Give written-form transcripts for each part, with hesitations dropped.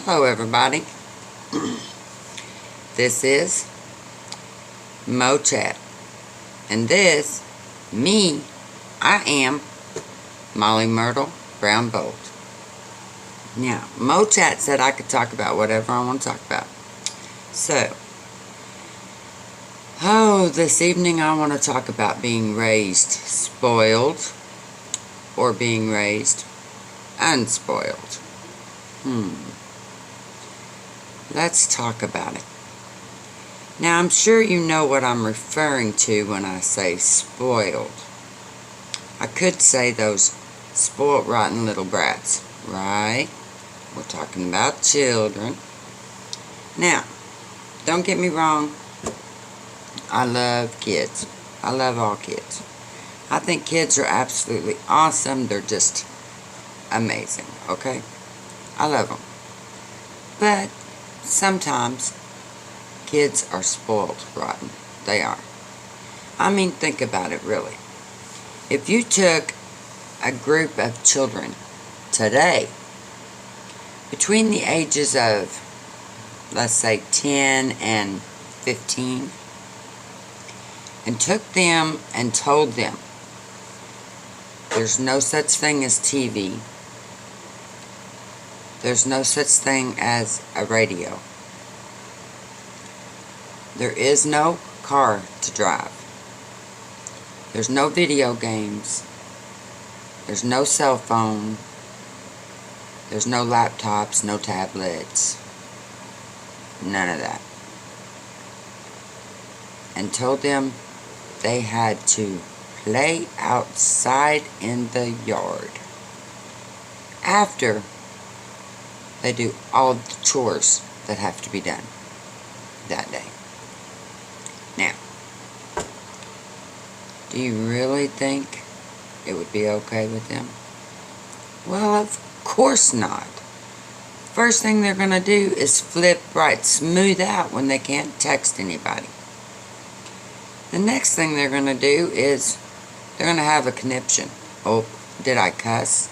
Hello everybody. This is Mo Chat. And this, I am Mrtlye Brown Bolt. Now, Mo Chat said I could talk about whatever I want to talk about. So, this evening I want to talk about being raised spoiled or being raised unspoiled. Let's talk about it. Now, I'm sure you know what I'm referring to when I say spoiled. I could say those spoiled, rotten little brats, right? We're talking about children. Now, don't get me wrong. I love kids. I love all kids. I think kids are absolutely awesome. They're just amazing, okay? I love them. But sometimes kids are spoiled rotten. They are. I mean, think about it really. If you took a group of children today between the ages of, let's say, 10 and 15 and took them and told them there's no such thing as TV, there's no such thing as a radio, there is no car to drive, there's no video games, there's no cell phone, there's no laptops, no tablets, none of that, and told them they had to play outside in the yard after they do all of the chores that have to be done that day. Now, do you really think it would be okay with them? Well, of course not. First thing they're going to do is flip right smooth out when they can't text anybody. The next thing they're going to do is they're going to have a conniption. Oh, did I cuss?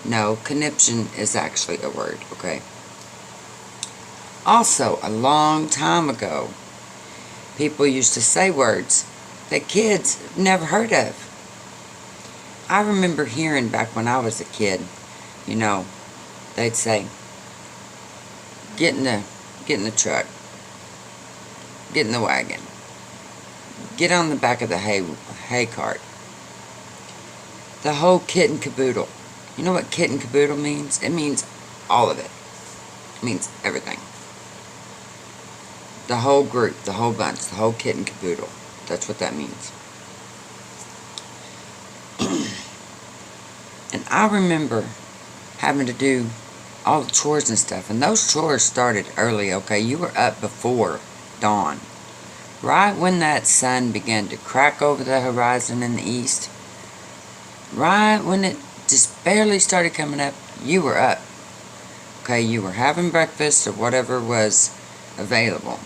No, conniption is actually a word, okay? Also, a long time ago, people used to say words that kids never heard of. I remember hearing back when I was a kid, you know, they'd say, get in the truck, get in the wagon, get on the back of the hay cart. The whole kit and caboodle. You know what kit and caboodle means? It means all of it. It means everything. The whole group, the whole bunch, the whole kit and caboodle. That's what that means. And I remember having to do all the chores and stuff. And those chores started early, okay? You were up before dawn. Right when that sun began to crack over the horizon in the east, right when it just barely started coming up, you were up. Okay, you were having breakfast or whatever was available.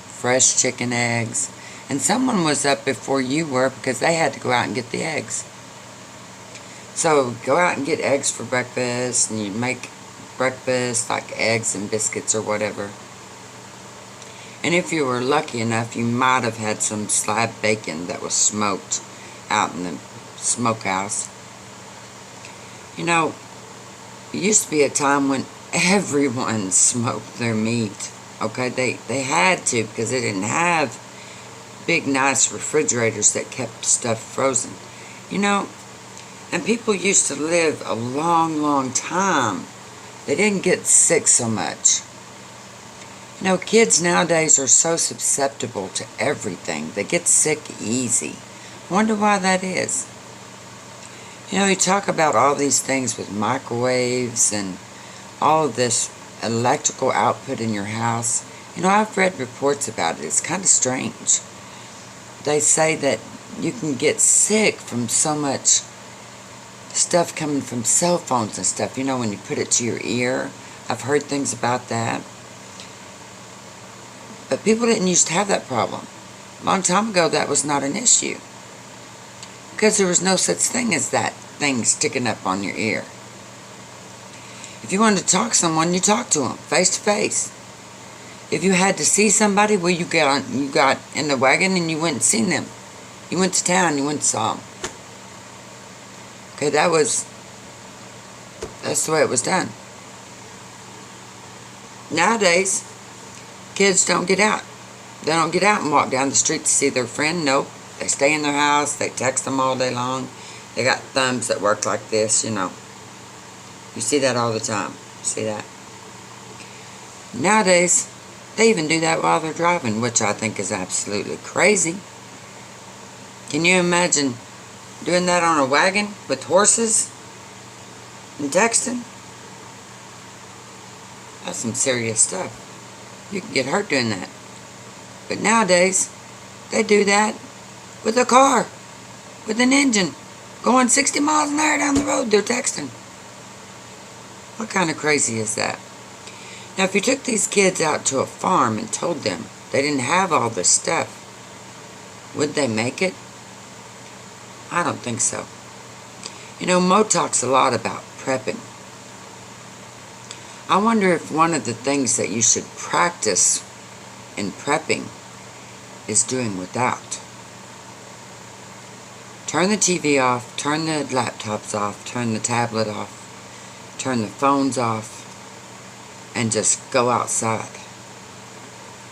Fresh chicken eggs. And someone was up before you were because they had to go out and get the eggs. So, go out and get eggs for breakfast, and you'd make breakfast like eggs and biscuits or whatever. And if you were lucky enough, you might have had some slab bacon that was smoked out in the smokehouse. You know, it used to be a time when everyone smoked their meat. Okay, they had to because they didn't have big nice refrigerators that kept stuff frozen. You know, and people used to live a long, long time. They didn't get sick so much. You know, kids nowadays are so susceptible to everything. They get sick easy. Wonder why that is. You know, you talk about all these things with microwaves and all of this electrical output in your house. You know, I've read reports about it. It's kind of strange. They say that you can get sick from so much stuff coming from cell phones and stuff. You know, when you put it to your ear. I've heard things about that. But people didn't used to have that problem. A long time ago, that was not an issue. Because there was no such thing as that thing sticking up on your ear. If you wanted to talk to someone, you talked to them face to face. If you had to see somebody, well, you got in the wagon and you went and seen them. You went to town, you went and saw them. Okay, that's the way it was done. Nowadays, kids don't get out. They don't get out and walk down the street to see their friend. Nope. They stay in their house. They text them all day long. They got thumbs that work like this, you know. You see that all the time. See that? Nowadays, they even do that while they're driving, which I think is absolutely crazy. Can you imagine doing that on a wagon with horses and texting? That's some serious stuff. You can get hurt doing that. But nowadays, they do that with a car, with an engine, going 60 miles an hour down the road. They're texting. What kind of crazy is that? Now, if you took these kids out to a farm and told them they didn't have all this stuff, would they make it? I don't think so. You know, Mo talks a lot about prepping. I wonder if one of the things that you should practice in prepping is doing without. Turn the TV off, turn the laptops off, turn the tablet off, turn the phones off, and just go outside.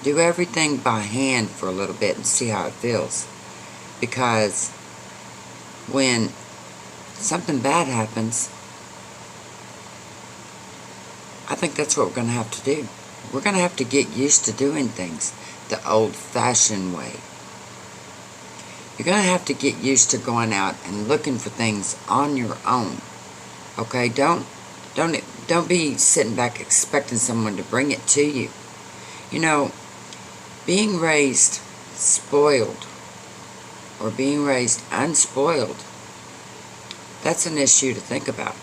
Do everything by hand for a little bit and see how it feels. Because when something bad happens, I think that's what we're going to have to do. We're going to have to get used to doing things the old-fashioned way. You're going to have to get used to going out and looking for things on your own. Okay, don't be sitting back expecting someone to bring it to you. You know, being raised spoiled or being raised unspoiled, that's an issue to think about.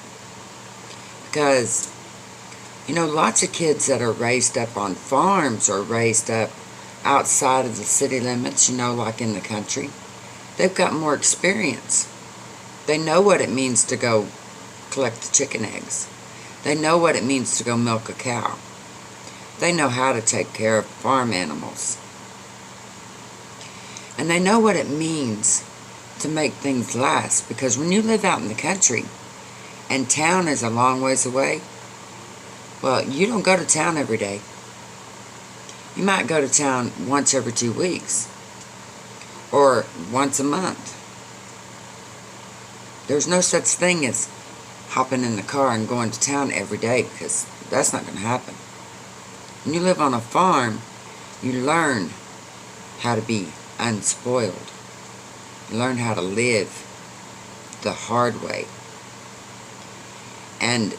Because, you know, lots of kids that are raised up on farms or raised up outside of the city limits, you know, like in the country, they've got more experience. They know what it means to go collect the chicken eggs. They know what it means to go milk a cow. They know how to take care of farm animals. And they know what it means to make things last. Because when you live out in the country and town is a long ways away, well, you don't go to town every day. You might go to town once every 2 weeks or once a month. There's no such thing as hopping in the car and going to town every day, because that's not going to happen. When you live on a farm, you learn how to be unspoiled. You learn how to live the hard way. And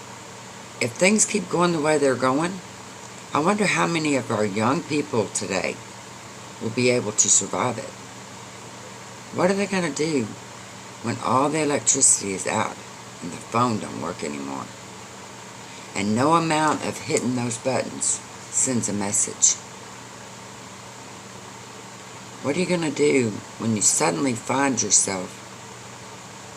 if things keep going the way they're going, I wonder how many of our young people today will be able to survive it. What are they going to do when all the electricity is out and the phone don't work anymore? And no amount of hitting those buttons sends a message. What are you going to do when you suddenly find yourself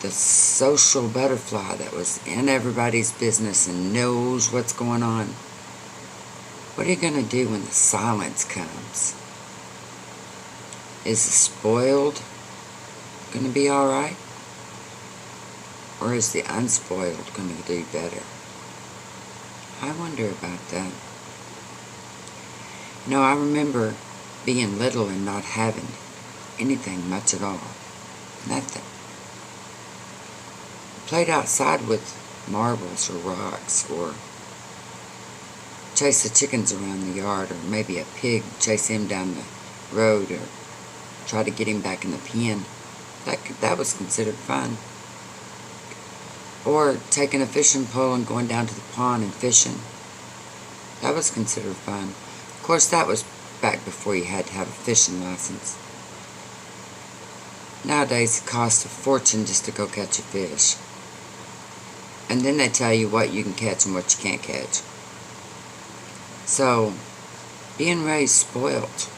the social butterfly that was in everybody's business and knows what's going on? What are you going to do when the silence comes? Is the spoiled going to be alright? Or is the unspoiled going to do better? I wonder about that. You know, I remember being little and not having anything much at all. Nothing. Played outside with marbles or rocks, or chase the chickens around the yard, or maybe a pig, chase him down the road, or try to get him back in the pen. That was considered fun. Or taking a fishing pole and going down to the pond and fishing. That was considered fun. Of course, that was back before you had to have a fishing license. Nowadays, it costs a fortune just to go catch a fish. And then they tell you what you can catch and what you can't catch. So, being raised spoiled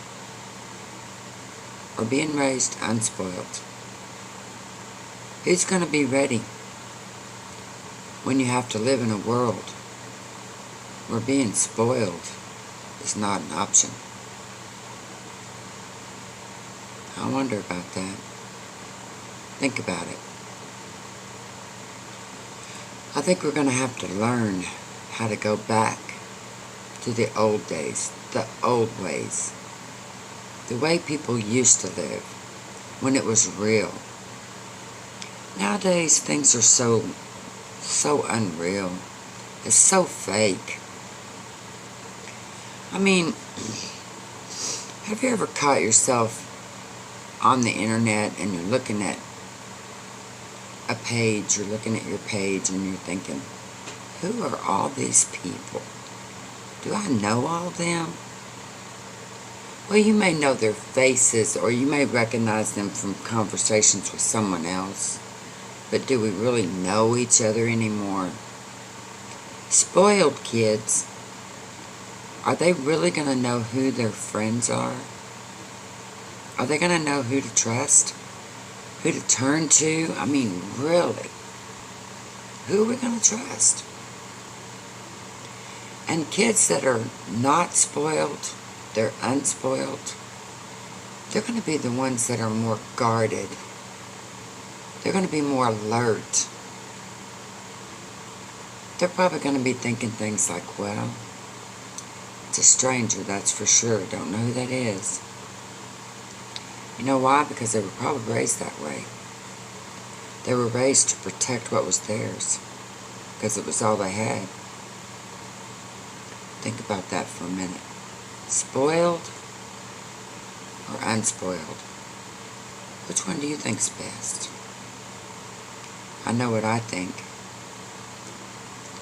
or being raised unspoiled, who's going to be ready when you have to live in a world where being spoiled is not an option. I wonder about that. Think about it. I think we're going to have to learn how to go back to the old days, the old ways, the way people used to live, when it was real. Nowadays, things are so unreal. It's so fake. I mean, have you ever caught yourself on the internet and you're looking at a page, you're looking at your page and you're thinking, who are all these people? Do I know all of them? Well, you may know their faces or you may recognize them from conversations with someone else, but do we really know each other anymore? Spoiled kids, are they really going to know who their friends are? Are they going to know who to trust? Who to turn to? I mean, really? Who are we going to trust? And kids that are not spoiled, they're unspoiled, they're going to be the ones that are more guarded. They're going to be more alert. They're probably going to be thinking things like, well, it's a stranger, that's for sure. Don't know who that is. You know why? Because they were probably raised that way. They were raised to protect what was theirs, because it was all they had. Think about that for a minute. Spoiled or unspoiled? Which one do you think's best? I know what I think.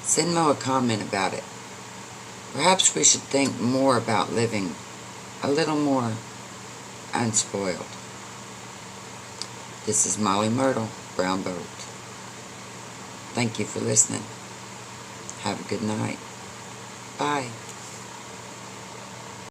Send Mo a comment about it. Perhaps we should think more about living a little more unspoiled. This is Mrtlye Brown Bolt. Thank you for listening. Have a good night. Bye.